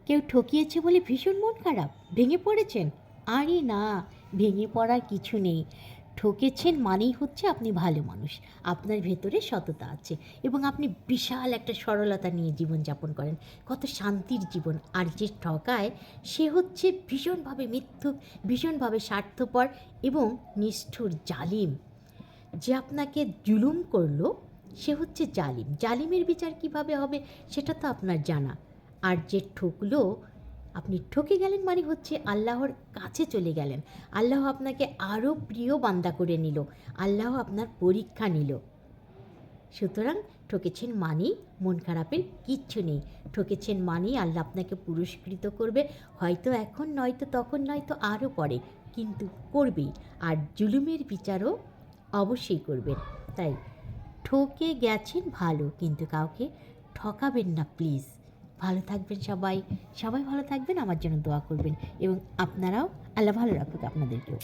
কেউ ঠকিয়েছে বলে ভীষণ মন খারাপ, ভেঙে পড়েছেন? আরে না, ভেঙে পড়ার কিছু নেই। ঠকেছেন মানেই হচ্ছে আপনি ভালো মানুষ, আপনার ভেতরে সততা আছে এবং আপনি বিশাল একটা সরলতা নিয়ে জীবনযাপন করেন, কত শান্তির জীবন। আর যে ঠকায় সে হচ্ছে ভীষণভাবে মিথ্যুক, ভীষণভাবে স্বার্থপর এবং নিষ্ঠুর জালিম। যে আপনাকে জুলুম করলো সে হচ্ছে জালিম। জালিমের বিচার কিভাবে হবে সেটা তো আপনার জানা। আর যে ঠকলো, আপনি ঠকে গেলেন মানে হচ্ছে আল্লাহর কাছে চলে গেলেন, আল্লাহ আপনাকে আরও প্রিয় বান্দা করে নিল, আল্লাহ আপনার পরীক্ষা নিল। সুতরাং ঠকেছেন মানেই মন খারাপের কিচ্ছু নেই। ঠকেছেন মানেই আল্লাহ আপনাকে পুরস্কৃত করবে, হয়তো এখন নয়তো তখন, নয়তো আরও পরে, কিন্তু করবেই। আর জুলুমের বিচারও অবশ্যই করবেন। তাই ঠকে গেছেন ভালো, কিন্তু কাউকে ঠকাবেন না প্লিজ। ভালো থাকবেন সবাই, সবাই ভালো থাকবেন, আমার জন্য দোয়া করবেন এবং আপনারাও। আল্লাহ ভালো রাখুক আপনাদেরকেও।